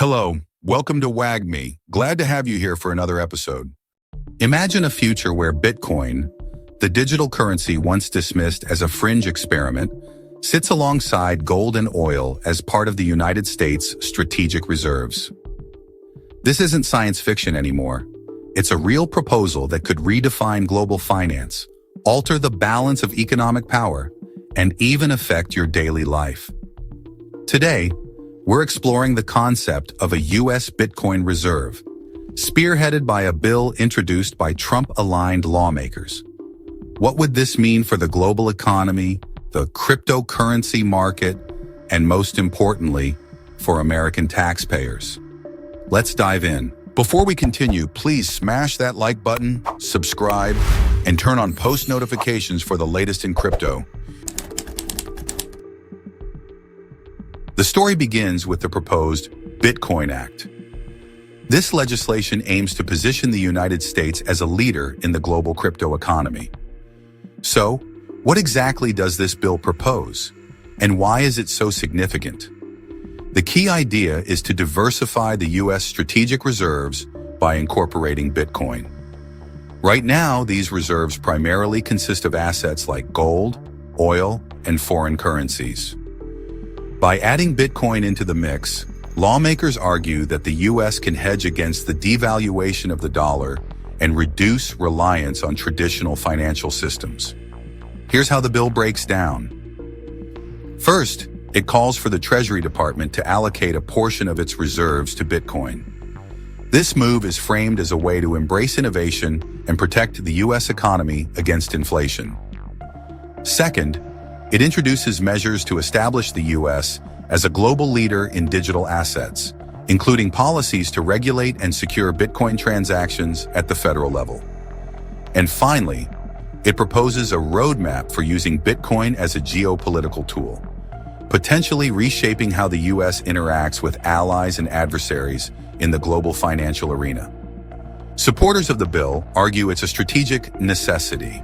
Hello, welcome to WAGMI. Glad to have you here for another episode. Imagine a future where Bitcoin, the digital currency once dismissed as a fringe experiment, sits alongside gold and oil as part of the United States' strategic reserves. This isn't science fiction anymore. It's a real proposal that could redefine global finance, alter the balance of economic power, and even affect your daily life. Today, we're exploring the concept of a U.S. Bitcoin reserve, spearheaded by a bill introduced by Trump-aligned lawmakers. What would this mean for the global economy, the cryptocurrency market, and most importantly, for American taxpayers? Let's dive in. Before we continue, please smash that like button, subscribe, and turn on post notifications for the latest in crypto. The story begins with the proposed Bitcoin Act. This legislation aims to position the United States as a leader in the global crypto economy. So, what exactly does this bill propose, and why is it so significant? The key idea is to diversify the U.S. strategic reserves by incorporating Bitcoin. Right now, these reserves primarily consist of assets like gold, oil, and foreign currencies. By adding Bitcoin into the mix, lawmakers argue that the U.S. can hedge against the devaluation of the dollar and reduce reliance on traditional financial systems. Here's how the bill breaks down. First, it calls for the Treasury Department to allocate a portion of its reserves to Bitcoin. This move is framed as a way to embrace innovation and protect the U.S. economy against inflation. Second, it introduces measures to establish the U.S. as a global leader in digital assets, including policies to regulate and secure Bitcoin transactions at the federal level. And finally, it proposes a roadmap for using Bitcoin as a geopolitical tool, potentially reshaping how the U.S. interacts with allies and adversaries in the global financial arena. Supporters of the bill argue it's a strategic necessity.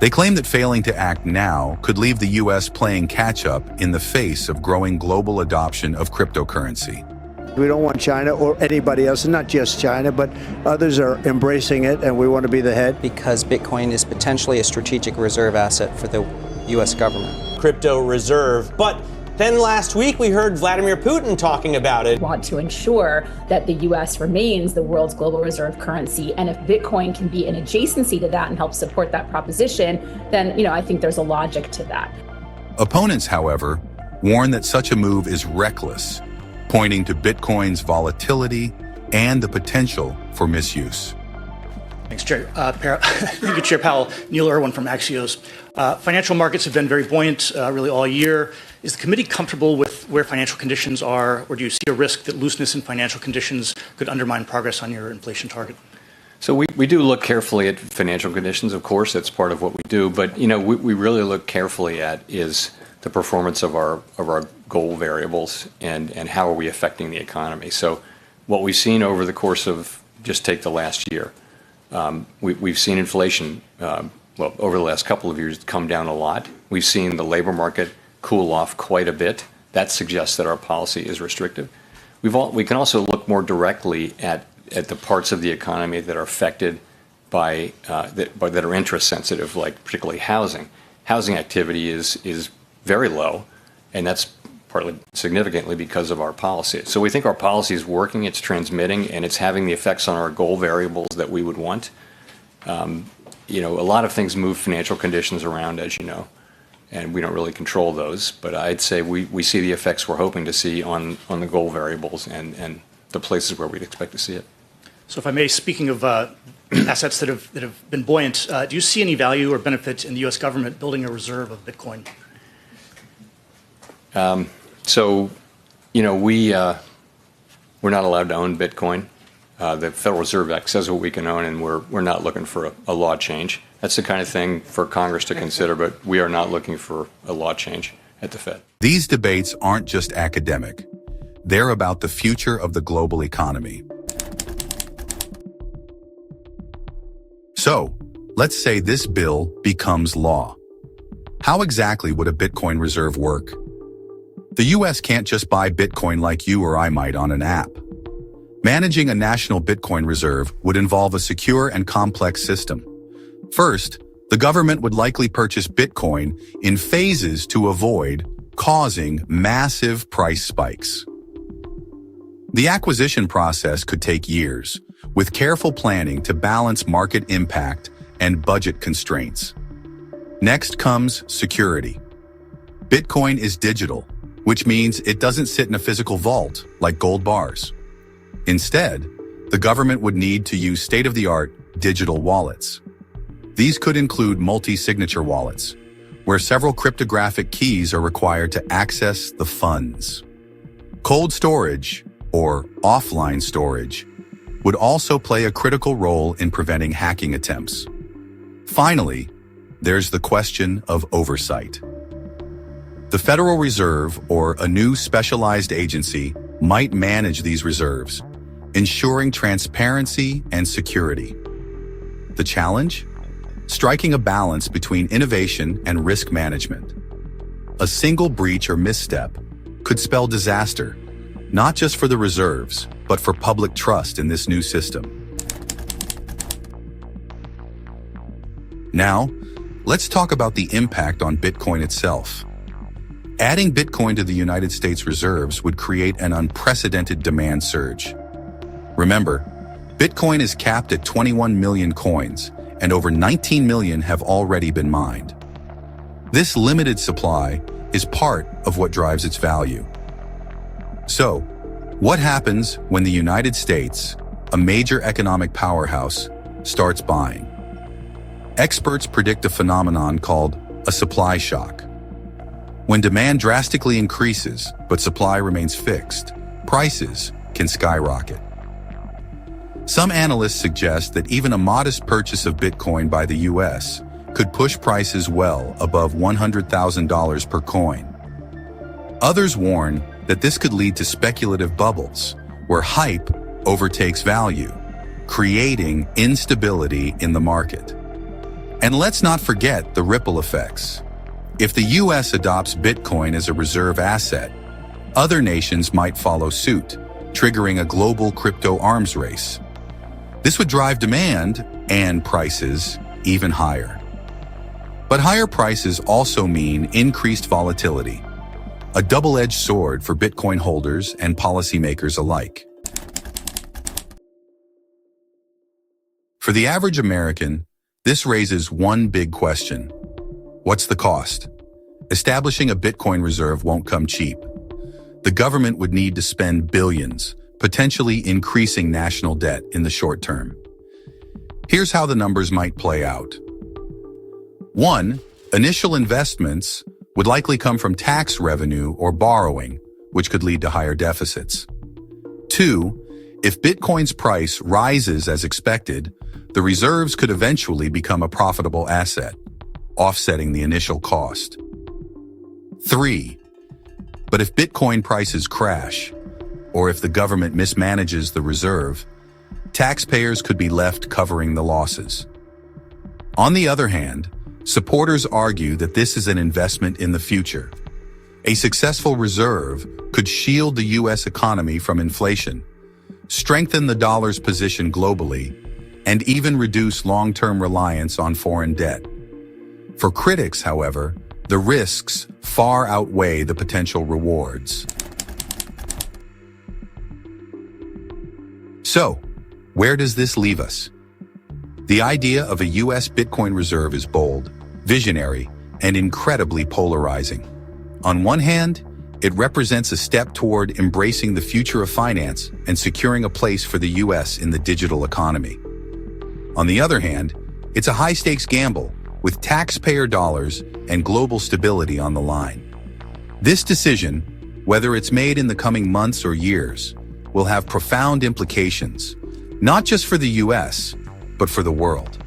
They claim that failing to act now could leave the U.S. playing catch-up in the face of growing global adoption of cryptocurrency. We don't want China or anybody else, and not just China, but others are embracing it, and we want to be the head. Because Bitcoin is potentially a strategic reserve asset for the U.S. government. Crypto reserve, but then last week we heard Vladimir Putin talking about it. Want to ensure that the U.S. remains the world's global reserve currency, and if Bitcoin can be an adjacency to that and help support that proposition, then I think there's a logic to that. Opponents, however, warn that such a move is reckless, pointing to Bitcoin's volatility and the potential for misuse. Thanks, Chair. Thank you, Chair Powell. Neil Irwin from Axios. Financial markets have been very buoyant really all year. Is the committee comfortable with where financial conditions are, or do you see a risk that looseness in financial conditions could undermine progress on your inflation target? So we do look carefully at financial conditions, of course, that's part of what we do, but we really look carefully at is the performance of our goal variables and how are we affecting the economy. So what we've seen over the course of, just take the last year, we've seen inflation, over the last couple of years come down a lot. We've seen the labor market cool off quite a bit. That suggests that our policy is restrictive. We can also look more directly at the parts of the economy that are affected by that are interest sensitive, like particularly housing. Housing activity is very low, and that's partly significantly because of our policy. So we think our policy is working, it's transmitting, and it's having the effects on our goal variables that we would want. A lot of things move financial conditions around, as you know, and we don't really control those. But I'd say we see the effects we're hoping to see on the goal variables and the places where we'd expect to see it. So if I may, speaking of assets that have been buoyant, do you see any value or benefit in the U.S. government building a reserve of Bitcoin? We're not allowed to own Bitcoin. The Federal Reserve Act says what we can own, and we're not looking for a law change. That's the kind of thing for Congress to consider, but we are not looking for a law change at the Fed. These debates aren't just academic. They're about the future of the global economy. So, let's say this bill becomes law. How exactly would a Bitcoin reserve work? The US can't just buy Bitcoin like you or I might on an app. Managing a national Bitcoin reserve would involve a secure and complex system. First, the government would likely purchase Bitcoin in phases to avoid causing massive price spikes. The acquisition process could take years, with careful planning to balance market impact and budget constraints. Next comes security. Bitcoin is digital, which means it doesn't sit in a physical vault like gold bars. Instead, the government would need to use state-of-the-art digital wallets. These could include multi-signature wallets, where several cryptographic keys are required to access the funds. Cold storage, or offline storage, would also play a critical role in preventing hacking attempts. Finally, there's the question of oversight. The Federal Reserve, or a new specialized agency, might manage these reserves, ensuring transparency and security. The challenge? Striking a balance between innovation and risk management. A single breach or misstep could spell disaster, not just for the reserves, but for public trust in this new system. Now, let's talk about the impact on Bitcoin itself. Adding Bitcoin to the United States reserves would create an unprecedented demand surge. Remember, Bitcoin is capped at 21 million coins, and over 19 million have already been mined. This limited supply is part of what drives its value. So, what happens when the United States, a major economic powerhouse, starts buying? Experts predict a phenomenon called a supply shock. When demand drastically increases, but supply remains fixed, prices can skyrocket. Some analysts suggest that even a modest purchase of Bitcoin by the US could push prices well above $100,000 per coin. Others warn that this could lead to speculative bubbles, where hype overtakes value, creating instability in the market. And let's not forget the ripple effects. If the US adopts Bitcoin as a reserve asset, other nations might follow suit, triggering a global crypto arms race. This would drive demand and prices even higher. But higher prices also mean increased volatility, a double-edged sword for Bitcoin holders and policymakers alike. For the average American, this raises one big question. What's the cost? Establishing a Bitcoin reserve won't come cheap. The government would need to spend billions, potentially increasing national debt in the short term. Here's how the numbers might play out. 1. Initial investments would likely come from tax revenue or borrowing, which could lead to higher deficits. 2. If Bitcoin's price rises as expected, the reserves could eventually become a profitable asset, offsetting the initial cost. 3. But if Bitcoin prices crash, or if the government mismanages the reserve, taxpayers could be left covering the losses. On the other hand, supporters argue that this is an investment in the future. A successful reserve could shield the U.S. economy from inflation, strengthen the dollar's position globally, and even reduce long-term reliance on foreign debt. For critics, however, the risks far outweigh the potential rewards. So, where does this leave us? The idea of a U.S. Bitcoin reserve is bold, visionary, and incredibly polarizing. On one hand, it represents a step toward embracing the future of finance and securing a place for the U.S. in the digital economy. On the other hand, it's a high-stakes gamble with taxpayer dollars and global stability on the line. This decision, whether it's made in the coming months or years, will have profound implications, not just for the U.S., but for the world.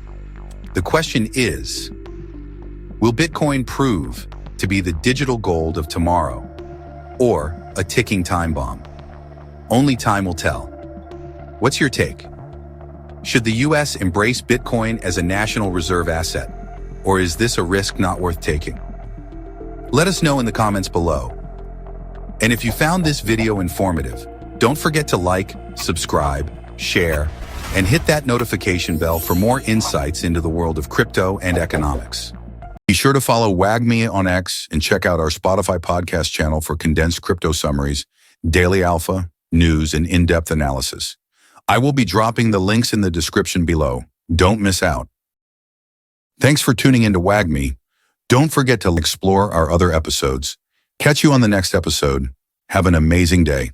The question is, will Bitcoin prove to be the digital gold of tomorrow, or a ticking time bomb? Only time will tell. What's your take? Should the U.S. embrace Bitcoin as a national reserve asset, or is this a risk not worth taking? Let us know in the comments below. And if you found this video informative, don't forget to like, subscribe, share, and hit that notification bell for more insights into the world of crypto and economics. Be sure to follow WAGMI on X and check out our Spotify podcast channel for condensed crypto summaries, daily alpha, news, and in-depth analysis. I will be dropping the links in the description below. Don't miss out. Thanks for tuning into WAGMI. Don't forget to explore our other episodes. Catch you on the next episode. Have an amazing day.